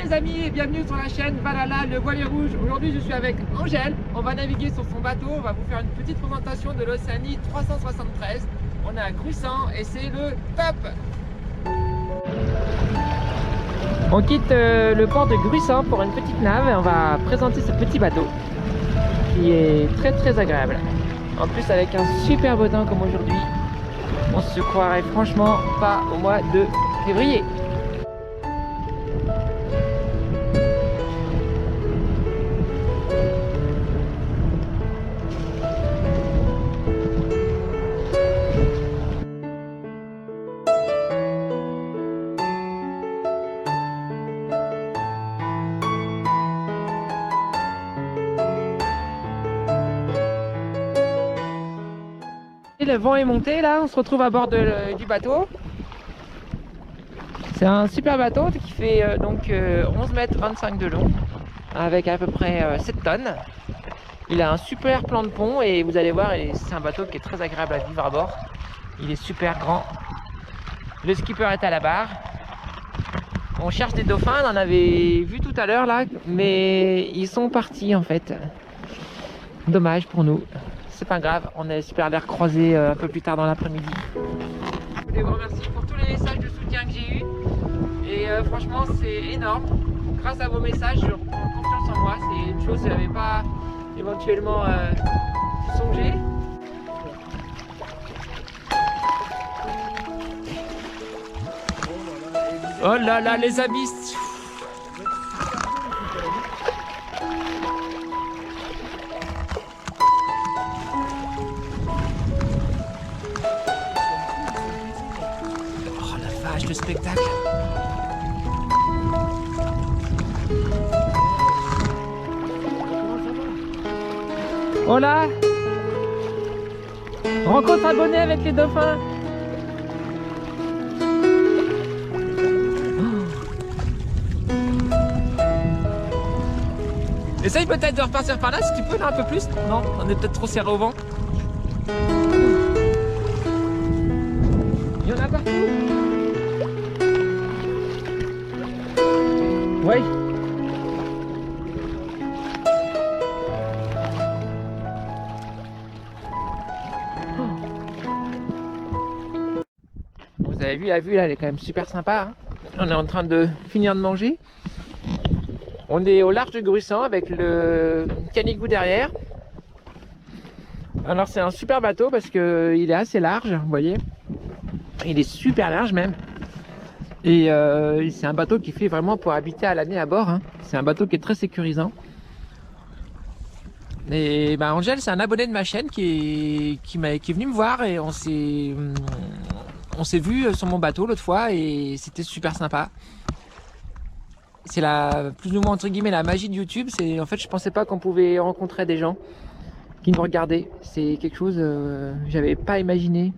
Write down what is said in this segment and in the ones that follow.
les amis et bienvenue sur la chaîne Valhalla le voilier rouge. Aujourd'hui je suis avec Angèle, on va naviguer sur son bateau, on va vous faire une petite présentation de l'Océanie 373. On est à Gruissan et c'est le top. On quitte le port de Gruissan pour une petite nave et on va présenter ce petit bateau qui est très agréable. En plus avec un super beau temps comme aujourd'hui, on se croirait franchement pas au mois de février. Le vent est monté là, on se retrouve à bord du bateau. C'est un super bateau qui fait donc 11 mètres 25 de long avec à peu près 7 tonnes. Il a un super plan de pont et vous allez voir, c'est un bateau qui est très agréable à vivre à bord. Il est super grand. Le skipper est à la barre. On cherche des dauphins, on en avait vu tout à l'heure là, mais ils sont partis en fait. Dommage pour nous. C'est pas grave, on espère les recroiser un peu plus tard dans l'après-midi. Je voulais vous remercier pour tous les messages de soutien que j'ai eu et franchement c'est énorme. Grâce à vos messages, je reprends confiance en moi. C'est une chose que je n'avais pas éventuellement songé. Oh là là les abysses. Le spectacle. Oh là, rencontre abonnée avec les dauphins. Essaye peut-être de repartir par là si tu peux là un peu plus. Non, on est peut-être trop serré au vent. Il y en a partout. Oui. Vous avez vu la vue là, elle est quand même super sympa. Hein. On est en train de finir de manger. On est au large de Gruissan avec le Canigou derrière. Alors c'est un super bateau parce que il est assez large, vous voyez. Il est super large même. Et c'est un bateau qui fait vraiment pour habiter à l'année à bord. Hein. C'est un bateau qui est très sécurisant. Et bah, Angèle, c'est un abonné de ma chaîne qui est venu me voir et on s'est vu sur mon bateau l'autre fois et c'était super sympa. C'est plus ou moins entre guillemets la magie de YouTube. En fait, je pensais pas qu'on pouvait rencontrer des gens qui nous regardaient. C'est quelque chose que j'avais pas imaginé.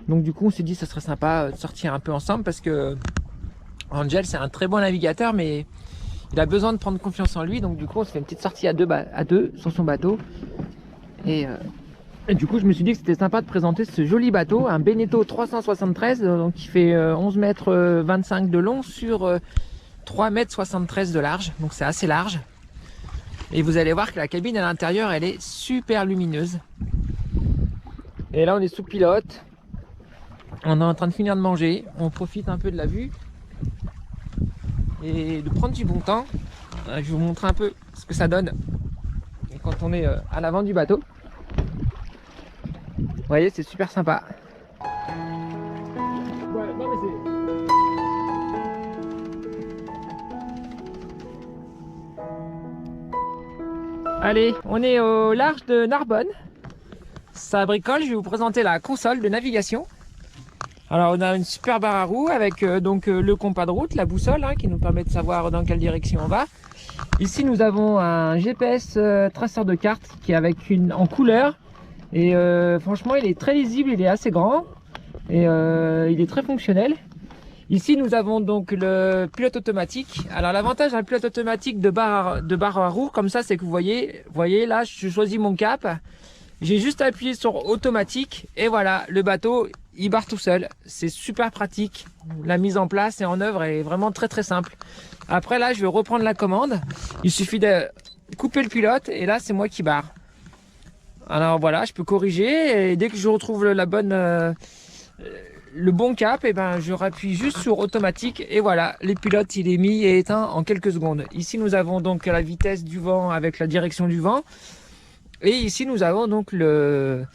Donc du coup on s'est dit ça serait sympa de sortir un peu ensemble parce que Angel c'est un très bon navigateur mais il a besoin de prendre confiance en lui, donc du coup on se fait une petite sortie à deux sur son bateau et du coup je me suis dit que c'était sympa de présenter ce joli bateau, un Beneteau 373 donc qui fait 11 mètres 25 de long sur 3 mètres 73 de large, donc c'est assez large et vous allez voir que la cabine à l'intérieur elle est super lumineuse et là on est sous pilote. On est en train de finir de manger, on profite un peu de la vue et de prendre du bon temps. Je vais vous montrer un peu ce que ça donne quand on est à l'avant du bateau. Vous voyez, c'est super sympa. Ouais, non, mais allez, on est au large de Narbonne. Ça bricole, je vais vous présenter la console de navigation. Alors on a une super barre à roues avec donc le compas de route, la boussole hein, qui nous permet de savoir dans quelle direction on va. Ici nous avons un GPS traceur de carte qui est en couleur et franchement il est très lisible, il est assez grand et il est très fonctionnel. Ici nous avons donc le pilote automatique. Alors l'avantage d'un pilote automatique de barre à roues comme ça, c'est que vous voyez là je choisis mon cap J'ai juste appuyé sur automatique et voilà, le bateau il barre tout seul. C'est super pratique. La mise en place et en œuvre est vraiment très très simple. Après là, je vais reprendre la commande. Il suffit de couper le pilote et là c'est moi qui barre. Alors voilà, je peux corriger et dès que je retrouve la bonne, le bon cap, et ben je rappuie juste sur automatique et voilà, les pilotes il est mis et éteint en quelques secondes. Ici nous avons donc la vitesse du vent avec la direction du vent et ici nous avons donc le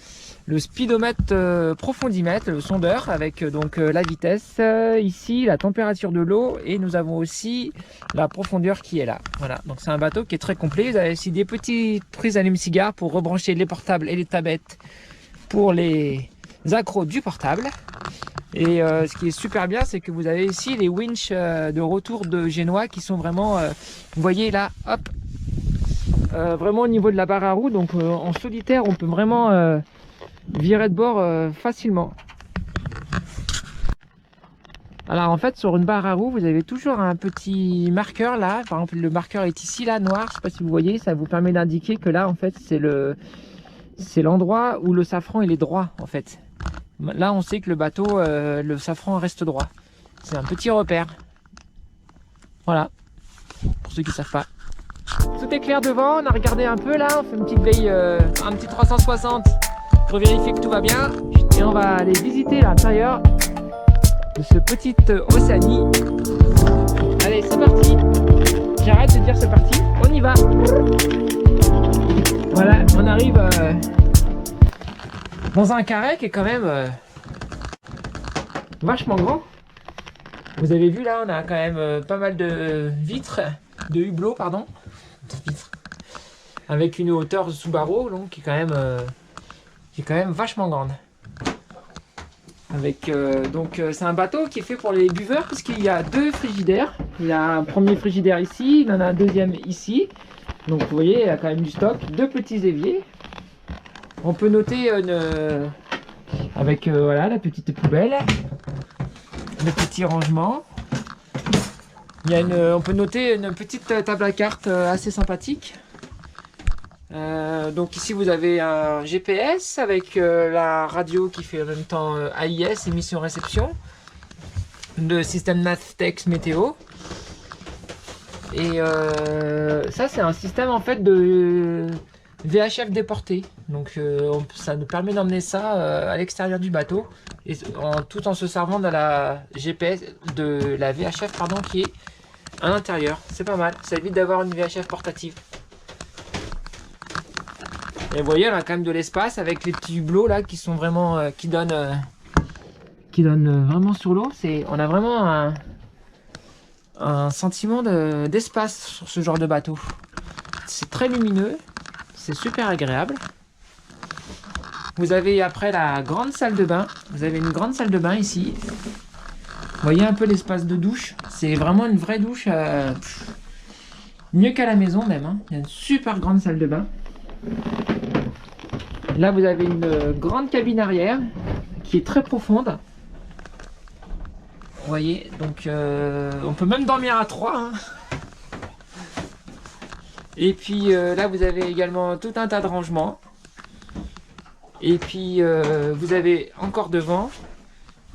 speedomètre profondimètre, le sondeur avec donc la vitesse, ici la température de l'eau et nous avons aussi la profondeur qui est là. Voilà, donc c'est un bateau qui est très complet. Vous avez aussi des petites prises allume-cigare pour rebrancher les portables et les tablettes pour les accros du portable. Et ce qui est super bien, c'est que vous avez ici les winches de retour de Génois qui sont vraiment, vous voyez là, hop, vraiment au niveau de la barre à roue. Donc en solitaire, on peut vraiment virer de bord facilement. Alors en fait, sur une barre à roue, vous avez toujours un petit marqueur là. Par exemple, le marqueur est ici là, noir. Je sais pas si vous voyez, ça vous permet d'indiquer que là, en fait, c'est l'endroit où le safran il est droit en fait. Là, on sait que le bateau, le safran reste droit. C'est un petit repère. Voilà, pour ceux qui savent pas. Tout est clair devant, on a regardé un peu là, on fait une petite veille, un petit 360 pour vérifier que tout va bien. Et on va aller visiter l'intérieur de ce petit Oceanie. Allez, c'est parti. J'arrête de dire c'est parti, on y va. Voilà, on arrive dans un carré qui est quand même vachement grand. Vous avez vu là, on a quand même pas mal de vitres, de hublots, pardon, avec une hauteur sous barreau donc qui est quand même vachement grande. Avec donc c'est un bateau qui est fait pour les buveurs puisqu'il y a deux frigidaires. Il y a un premier frigidaire ici, il en a un deuxième ici. Donc vous voyez, il y a quand même du stock, deux petits éviers. On peut noter avec voilà la petite poubelle, le petit rangement. Il y a on peut noter une petite table à cartes assez sympathique. Donc ici vous avez un GPS avec la radio qui fait en même temps AIS, émission réception, le système Navtex météo. Et ça c'est un système en fait de VHF déporté. Donc ça nous permet d'emmener ça à l'extérieur du bateau et tout en se servant de la GPS, de la VHF pardon, qui est à l'intérieur. C'est pas mal, ça évite d'avoir une VHF portative. Et vous voyez, on a quand même de l'espace avec les petits hublots là qui sont vraiment qui donnent vraiment sur l'eau. On a vraiment un sentiment d'espace sur ce genre de bateau. C'est très lumineux, c'est super agréable. Vous avez après la grande salle de bain. Vous avez une grande salle de bain ici. Vous voyez un peu l'espace de douche. C'est vraiment une vraie douche, mieux qu'à la maison même. Hein. Il y a une super grande salle de bain. Là vous avez une grande cabine arrière qui est très profonde. Vous voyez, donc on peut même dormir à 3. Hein. Et puis là vous avez également tout un tas de rangements. Et puis vous avez encore devant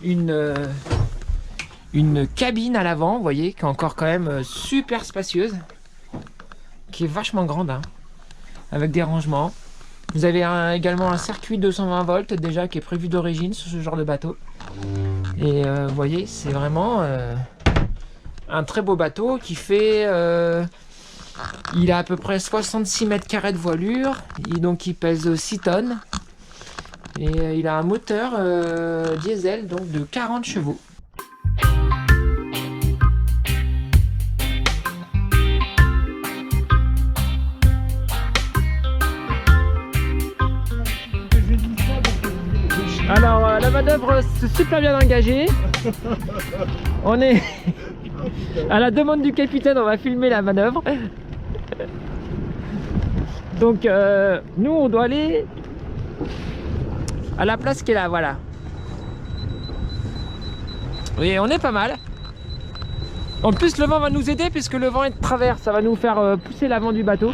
une cabine à l'avant, vous voyez, qui est encore quand même super spacieuse, qui est vachement grande, hein, avec des rangements. Vous avez également un circuit 220 volts déjà qui est prévu d'origine sur ce genre de bateau. Et vous voyez, c'est vraiment un très beau bateau qui fait... il a à peu près 66 mètres carrés de voilure, donc il pèse 6 tonnes. Et il a un moteur diesel donc de 40 chevaux. Alors la manœuvre s'est super bien engagée. On est à la demande du capitaine, on va filmer la manœuvre. Donc nous on doit aller à la place qui est là, voilà. Oui, on est pas mal. En plus le vent va nous aider puisque le vent est de travers, ça va nous faire pousser l'avant du bateau.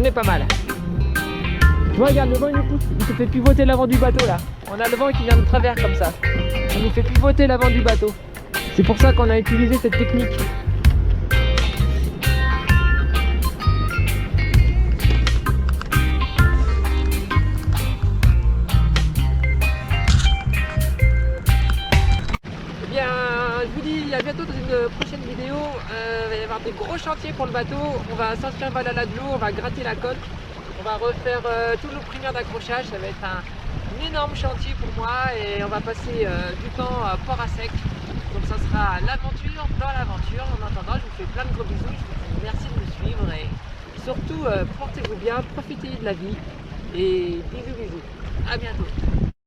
On est pas mal. Tu vois, regarde, le vent il nous pousse, il te fait pivoter l'avant du bateau là. On a le vent qui vient de travers comme ça. Ça nous fait pivoter l'avant du bateau. C'est pour ça qu'on a utilisé cette technique. Eh bien, je vous dis à bientôt dans une prochaine vidéo. Il va y avoir des gros chantiers pour le bateau. On va sortir Valhalla de l'eau, on va gratter la coque. On va refaire tout le primaire d'accrochage. Ça va être un énorme chantier pour moi et on va passer du temps port à sec. Donc ça sera l'aventure dans l'aventure. En attendant, je vous fais plein de gros bisous. Je vous dis merci de me suivre et surtout portez-vous bien, profitez de la vie et bisous bisous. À bientôt.